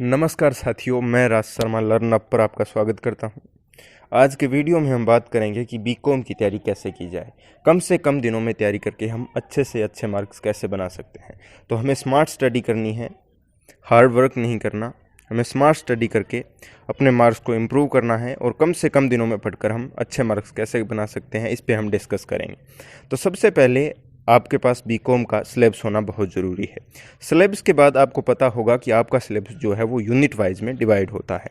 नमस्कार साथियों, मैं राज शर्मा लर्न अप पर आपका स्वागत करता हूं। आज के वीडियो में हम बात करेंगे कि बीकॉम की तैयारी कैसे की जाए। कम से कम दिनों में तैयारी करके हम अच्छे से अच्छे मार्क्स कैसे बना सकते हैं। तो हमें स्मार्ट स्टडी करनी है, हार्ड वर्क नहीं करना। हमें स्मार्ट स्टडी करके अपने मार्क्स को इम्प्रूव करना है और कम से कम दिनों में पढ़कर हम अच्छे मार्क्स कैसे बना सकते हैं, इस पे हम डिस्कस करेंगे। तो सबसे पहले आपके पास बीकॉम का सिलेबस होना बहुत ज़रूरी है। सिलेबस के बाद आपको पता होगा कि आपका सिलेबस जो है वो यूनिट वाइज में डिवाइड होता है।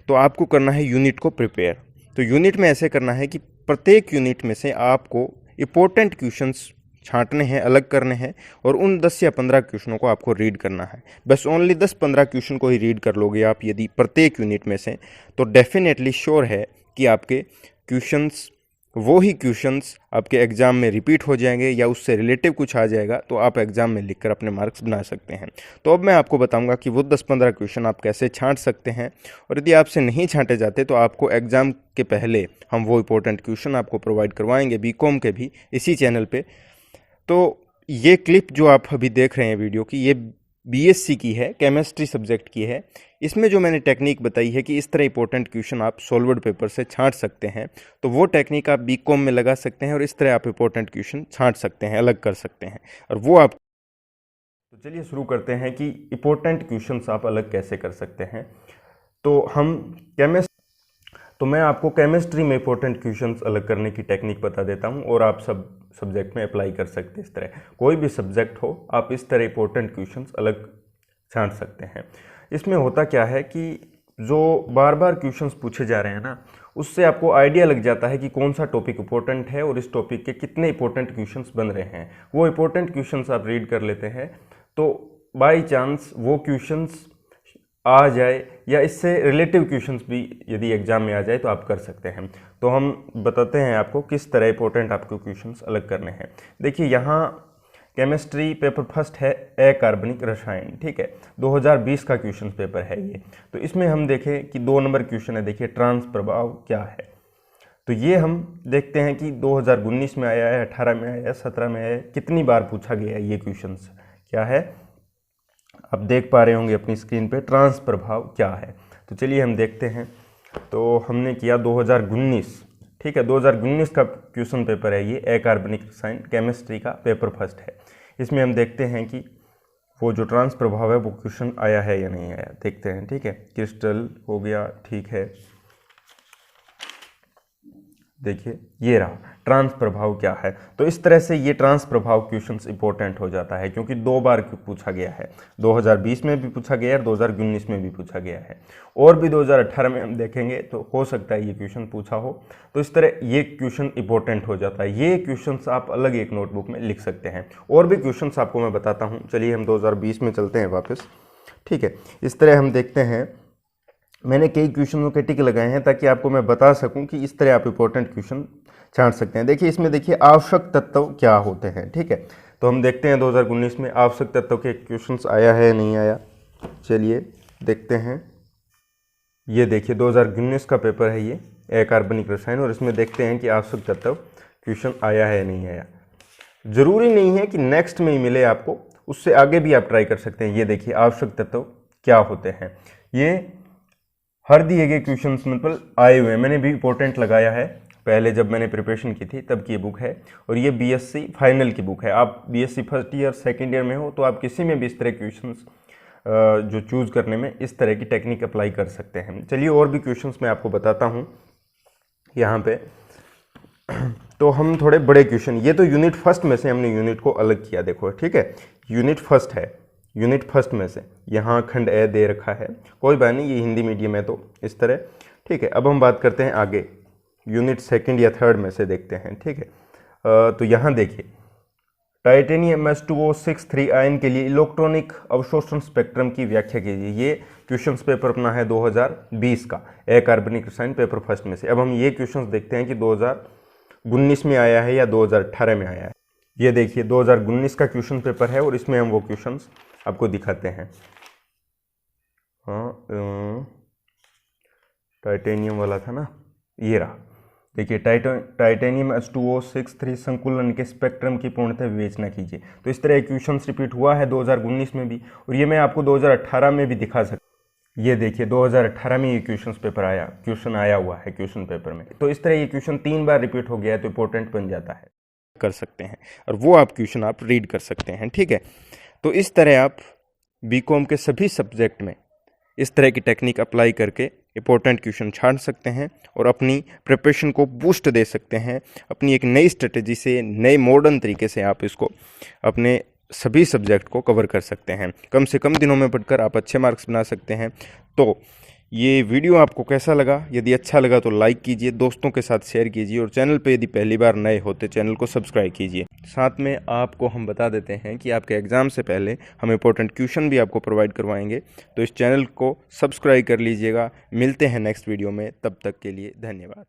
तो आपको करना है यूनिट को प्रिपेयर। तो यूनिट में ऐसे करना है कि प्रत्येक यूनिट में से आपको इम्पोर्टेंट क्वेश्चंस छांटने हैं, अलग करने हैं और उन 10 या 15 क्वेश्चनों को आपको रीड करना है। बस ओनली 10-15 क्वेश्चन को ही रीड कर लोगे आप यदि प्रत्येक यूनिट में से, तो डेफिनेटली श्योर है कि आपके क्वेश्चंस, वो ही क्वेश्चंस आपके एग्ज़ाम में रिपीट हो जाएंगे या उससे रिलेटिव कुछ आ जाएगा, तो आप एग्ज़ाम में लिखकर अपने मार्क्स बना सकते हैं। तो अब मैं आपको बताऊंगा कि वो 10-15 क्वेश्चन आप कैसे छांट सकते हैं, और यदि आपसे नहीं छांटे जाते तो आपको एग्ज़ाम के पहले हम वो इंपॉर्टेंट क्वेश्चन आपको प्रोवाइड करवाएंगे बीकॉम के भी, इसी चैनल पे। तो ये क्लिप जो आप अभी देख रहे हैं वीडियो की, ये बीएससी की है, केमिस्ट्री सब्जेक्ट की है। इसमें जो मैंने टेक्निक बताई है कि इस तरह इंपॉर्टेंट क्वेश्चन आप सॉल्वर्ड पेपर से छांट सकते हैं, तो वो टेक्निक आप बीकॉम में लगा सकते हैं और इस तरह आप इंपॉर्टेंट क्वेश्चन छांट सकते हैं, अलग कर सकते हैं। और वो आप, तो चलिए शुरू करते हैं कि इंपॉर्टेंट क्वेश्चंस आप अलग कैसे कर सकते हैं। तो हम तो मैं आपको केमिस्ट्री में इंपॉर्टेंट क्वेश्चंस अलग करने की टेक्निक बता देता हूं और आप सब सब्जेक्ट में अप्लाई कर सकते हैं। इस तरह कोई भी सब्जेक्ट हो, आप इस तरह इंपॉर्टेंट क्वेश्चंस अलग छांट सकते हैं। इसमें होता क्या है कि जो बार बार क्वेश्चंस पूछे जा रहे हैं ना, उससे आपको आइडिया लग जाता है कि कौन सा टॉपिक इंपॉर्टेंट है और इस टॉपिक के कितने इंपॉर्टेंट क्वेश्चंस बन रहे हैं। वो इंपॉर्टेंट क्वेश्चंस आप रीड कर लेते हैं, तो बाई चांस वो क्वेश्चंस आ जाए या इससे रिलेटिव क्वेश्चंस भी यदि एग्जाम में आ जाए तो आप कर सकते हैं। तो हम बताते हैं आपको किस तरह इंपॉर्टेंट आपको क्वेश्चंस अलग करने हैं। देखिए, यहाँ केमिस्ट्री पेपर फर्स्ट है अकार्बनिक रसायन, ठीक है, 2020 का क्वेश्चन पेपर है ये। तो इसमें हम देखें कि 2 नंबर क्वेश्चन है, देखिए ट्रांस प्रभाव क्या है। तो ये हम देखते हैं कि 2019 में आया है, 18 में आया है, 17 में आया है, कितनी बार पूछा गया है ये क्वेश्चन क्या है। आप देख पा रहे होंगे अपनी स्क्रीन पे ट्रांस प्रभाव क्या है। तो चलिए हम देखते हैं। तो हमने किया 2019, ठीक है, 2019 का क्वेश्चन पेपर है ये, अकार्बनिक रसायन केमिस्ट्री का पेपर फर्स्ट है। इसमें हम देखते हैं कि वो जो ट्रांस प्रभाव है वो क्वेश्चन आया है या नहीं आया, देखते हैं। ठीक है, क्रिस्टल हो गया, ठीक है। देखिए ये रहा ट्रांस प्रभाव क्या है। तो इस तरह से ये ट्रांस प्रभाव क्वेश्चंस इंपॉर्टेंट हो जाता है, क्योंकि 2 बार पूछा गया है, 2020 में भी पूछा गया है और 2019 में भी पूछा गया है, और भी 2018 में हम देखेंगे तो हो सकता है ये क्वेश्चन पूछा हो। तो इस तरह ये क्वेश्चन इंपॉर्टेंट हो जाता है। ये क्वेश्चन आप अलग एक नोटबुक में लिख सकते हैं। और भी क्वेश्चन आपको मैं बताता हूँ। चलिए हम 2020 में चलते हैं वापस, ठीक है। इस तरह हम देखते हैं, मैंने कई क्वेश्चनों के टिक लगाए हैं ताकि आपको मैं बता सकूं कि इस तरह आप इंपॉर्टेंट क्वेश्चन छांट सकते हैं। देखिए इसमें देखिए आवश्यक तत्व क्या होते हैं, ठीक है। तो हम देखते हैं 2019 में आवश्यक तत्व के क्वेश्चंस आया है नहीं आया, चलिए देखते हैं। ये देखिए 2019 का पेपर है ये, अकार्बनिक रसायन, और इसमें देखते हैं कि आवश्यक तत्व क्वेश्चन आया है नहीं आया। जरूरी नहीं है कि नेक्स्ट में ही मिले आपको, उससे आगे भी आप ट्राई कर सकते हैं। ये देखिए आवश्यक तत्व क्या होते हैं, ये हर दिए गए क्वेश्चंस मतलब आए हुए हैं। मैंने भी इंपॉर्टेंट लगाया है, पहले जब मैंने प्रिपरेशन की थी तब की ये बुक है, और ये बीएससी फाइनल की बुक है। आप BSc first year second year में हो तो आप किसी में भी इस तरह क्वेश्चंस जो चूज़ करने में इस तरह की टेक्निक अप्लाई कर सकते हैं। चलिए और भी क्वेश्चंस मैं आपको बताता हूँ यहाँ पे। तो हम थोड़े बड़े क्वेश्चन, ये तो यूनिट फर्स्ट में से हमने यूनिट को अलग किया, देखो, ठीक है, यूनिट फर्स्ट है, यूनिट फर्स्ट में से यहाँ खंड ए दे रखा है, कोई बात नहीं, ये हिंदी मीडियम है तो इस तरह, ठीक है। अब हम बात करते हैं आगे, यूनिट सेकंड या थर्ड में से देखते हैं, ठीक है। तो यहाँ देखिए, टाइटेनियम H2O6 आयन के लिए इलेक्ट्रॉनिक अवशोषण स्पेक्ट्रम की व्याख्या कीजिए। ये क्वेश्चंस पेपर अपना है 2020 का, अकार्बनिक रसायन पेपर फर्स्ट में से। अब हम ये क्वेश्चंस देखते हैं कि 2019 में आया है या 2018 में आया है। ये देखिए 2019 का क्वेश्चन पेपर है और इसमें हम वो क्वेश्चंस आपको दिखाते हैं। हाँ, टाइटेनियम वाला था ना, ये रहा। देखिए टाइटेनियम H2O6 संकुलन के स्पेक्ट्रम की पूर्णतः विवेचना कीजिए। तो इस तरह क्वेश्चन रिपीट हुआ है 2019 में भी, और ये मैं आपको 2018 में भी दिखा सकता। ये देखिए 2018 में ये क्वेश्चन आया हुआ है क्वेश्चन पेपर में। तो इस तरह ये क्वेश्चन 3 बार रिपीट हो गया है तो इंपॉर्टेंट बन जाता है, कर सकते हैं और वो आप क्वेश्चन आप रीड कर सकते हैं। ठीक है, तो इस तरह आप बीकॉम के सभी सब्जेक्ट में इस तरह की टेक्निक अप्लाई करके इंपॉर्टेंट क्वेश्चन छांट सकते हैं और अपनी प्रिपरेशन को बूस्ट दे सकते हैं। अपनी एक नई स्ट्रेटेजी से, नए मॉडर्न तरीके से आप इसको अपने सभी सब्जेक्ट को कवर कर सकते हैं। कम से कम दिनों में पढ़कर आप अच्छे मार्क्स बना सकते हैं। तो ये वीडियो आपको कैसा लगा? यदि अच्छा लगा तो लाइक कीजिए, दोस्तों के साथ शेयर कीजिए और चैनल पे यदि पहली बार नए होते चैनल को सब्सक्राइब कीजिए। साथ में आपको हम बता देते हैं कि आपके एग्ज़ाम से पहले हम इंपॉर्टेंट क्वेश्चन भी आपको प्रोवाइड करवाएंगे, तो इस चैनल को सब्सक्राइब कर लीजिएगा। मिलते हैं नेक्स्ट वीडियो में, तब तक के लिए धन्यवाद।